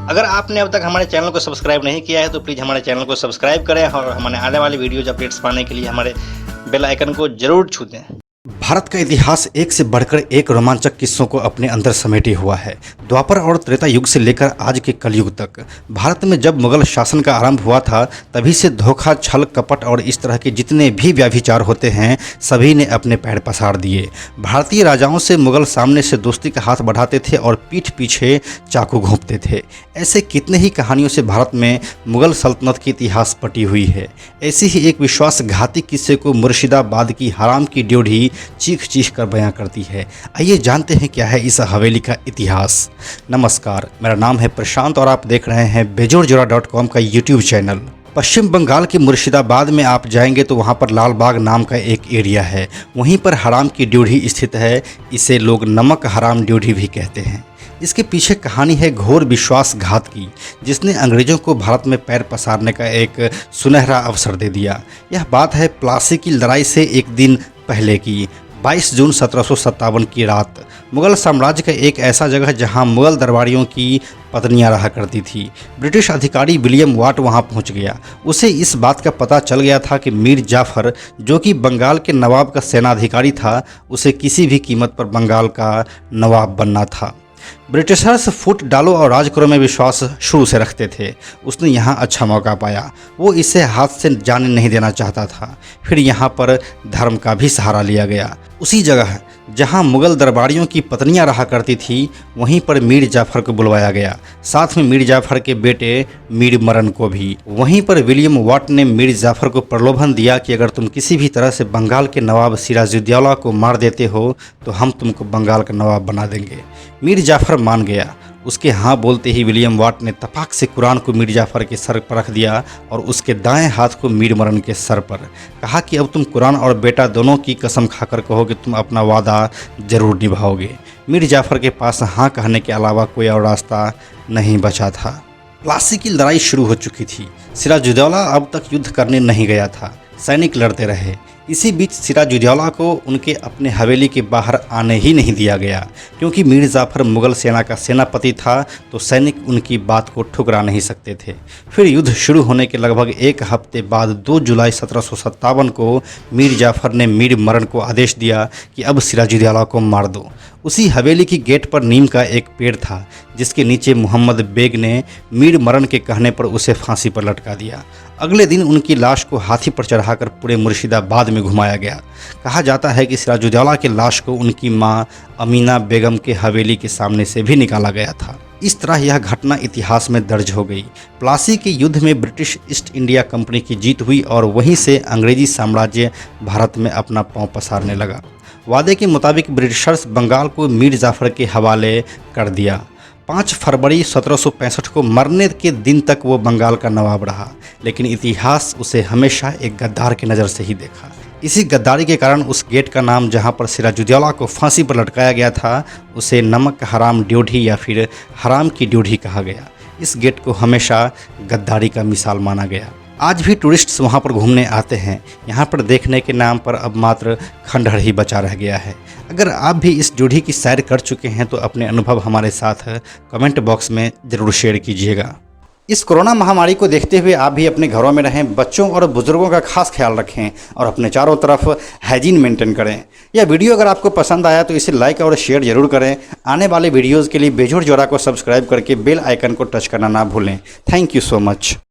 अगर आपने अब तक हमारे चैनल को सब्सक्राइब नहीं किया है तो प्लीज़ हमारे चैनल को सब्सक्राइब करें और हमारे आने वाली वीडियोज़ अपडेट्स पाने के लिए हमारे बेल आइकन को ज़रूर छू दें। भारत का इतिहास एक से बढ़कर एक रोमांचक किस्सों को अपने अंदर समेटे हुआ है। द्वापर और त्रेता युग से लेकर आज के कलयुग तक भारत में जब मुगल शासन का आरंभ हुआ था तभी से धोखा, छल, कपट और इस तरह के जितने भी व्याभिचार होते हैं सभी ने अपने पैर पसार दिए। भारतीय राजाओं से मुगल सामने से दोस्ती का हाथ बढ़ाते थे और पीठ पीछे चाकू घोंपते थे। ऐसे कितने ही कहानियों से भारत में मुगल सल्तनत की इतिहास पटी हुई है। ऐसी ही एक विश्वासघाती किस्से को मुर्शिदाबाद की हराम की ड्योढ़ी चीख चीख कर बयां करती है। आइए जानते हैं क्या है इस हवेली का इतिहास। नमस्कार, मेरा नाम है प्रशांत और आप देख रहे हैं बेजोड़जोड़ा.com का यूट्यूब चैनल। पश्चिम बंगाल के मुर्शिदाबाद में आप जाएंगे तो वहाँ पर लाल बाग नाम का एक एरिया है। वहीं पर हराम की ड्योढ़ी स्थित है। इसे लोग नमक हराम ड्योढ़ी भी कहते हैं। इसके पीछे कहानी है घोर विश्वासघात की, जिसने अंग्रेजों को भारत में पैर पसारने का एक सुनहरा अवसर दे दिया। यह बात है प्लासी की लड़ाई से एक दिन पहले की 22 जून 1757 की रात। मुगल साम्राज्य का एक ऐसा जगह जहां मुगल दरबारियों की पत्नियां रहा करती थी। ब्रिटिश अधिकारी विलियम वाट वहां पहुंच गया। उसे इस बात का पता चल गया था कि मीर जाफर, जो कि बंगाल के नवाब का सेनाधिकारी था, उसे किसी भी कीमत पर बंगाल का नवाब बनना था। ब्रिटिशर्स फुट डालो और राज करो में विश्वास शुरू से रखते थे। उसने यहाँ अच्छा मौका पाया। वो इसे हाथ से जाने नहीं देना चाहता था। फिर यहाँ पर धर्म का भी सहारा लिया गया। उसी जगह जहाँ मुगल दरबारियों की पत्नियां रहा करती थी वहीं पर मीर जाफर को बुलवाया गया, साथ में मीर जाफर के बेटे मीर मरन को भी। वहीं पर विलियम वाट ने मीर जाफर को प्रलोभन दिया कि अगर तुम किसी भी तरह से बंगाल के नवाब सिराजुद्दौला को मार देते हो तो हम तुमको बंगाल का नवाब बना देंगे। मीर जाफर मान गया। उसके हाँ बोलते ही विलियम वाट ने तपाक से कुरान को मीर जाफर के सर पर रख दिया और उसके दाएं हाथ को मीर मरन के सर पर। कहा कि अब तुम कुरान और बेटा दोनों की कसम खाकर कहो कि तुम अपना वादा जरूर निभाओगे। मीर जाफर के पास हाँ कहने के अलावा कोई और रास्ता नहीं बचा था। प्लासी की लड़ाई शुरू हो चुकी थी। सिराजुद्दौला अब तक युद्ध करने नहीं गया था। सैनिक लड़ते रहे। इसी बीच सिराजुद्दौला को उनके अपने हवेली के बाहर आने ही नहीं दिया गया, क्योंकि मीर जाफर मुगल सेना का सेनापति था तो सैनिक उनकी बात को ठुकरा नहीं सकते थे। फिर युद्ध शुरू होने के लगभग एक हफ्ते बाद 2 जुलाई 1757 को मीर जाफर ने मीर मरन को आदेश दिया कि अब सिराजुद्दौला को मार दो। उसी हवेली की गेट पर नीम का एक पेड़ था जिसके नीचे मोहम्मद बेग ने मीर मरन के कहने पर उसे फांसी पर लटका दिया। अगले दिन उनकी लाश को हाथी पर चढ़ाकर पूरे मुर्शिदाबाद में घुमाया गया। कहा जाता है कि सिराजुद्दौला की लाश को उनकी मां अमीना बेगम के हवेली के सामने से भी निकाला गया था। इस तरह यह घटना इतिहास में दर्ज हो गई। प्लासी के युद्ध में ब्रिटिश ईस्ट इंडिया कंपनी की जीत हुई और वहीं से अंग्रेजी साम्राज्य भारत में अपना पांव पसारने लगा। वादे के मुताबिक ब्रिटिशर्स बंगाल को मीर जाफर के हवाले कर दिया। 5 फरवरी 1765 को मरने के दिन तक वो बंगाल का नवाब रहा, लेकिन इतिहास उसे हमेशा एक गद्दार की नज़र से ही देखा। इसी गद्दारी के कारण उस गेट का नाम जहां पर सिराजुद्दौला को फांसी पर लटकाया गया था उसे नमक हराम ड्योढ़ी या फिर हराम की ड्योढ़ी कहा गया। इस गेट को हमेशा गद्दारी का मिसाल माना गया। आज भी टूरिस्ट्स वहां पर घूमने आते हैं। यहां पर देखने के नाम पर अब मात्र खंडहर ही बचा रह गया है। अगर आप भी इस ड्योढ़ी की सैर कर चुके हैं तो अपने अनुभव हमारे साथ कमेंट बॉक्स में ज़रूर शेयर कीजिएगा। इस कोरोना महामारी को देखते हुए आप भी अपने घरों में रहें, बच्चों और बुजुर्गों का खास ख्याल रखें और अपने चारों तरफ हाइजीन मेंटेन करें। यह वीडियो अगर आपको पसंद आया तो इसे लाइक और शेयर जरूर करें। आने वाले वीडियोज़ के लिए बेजोड़ जोड़ा को सब्सक्राइब करके बेल आइकन को टच करना ना भूलें। Thank you so much.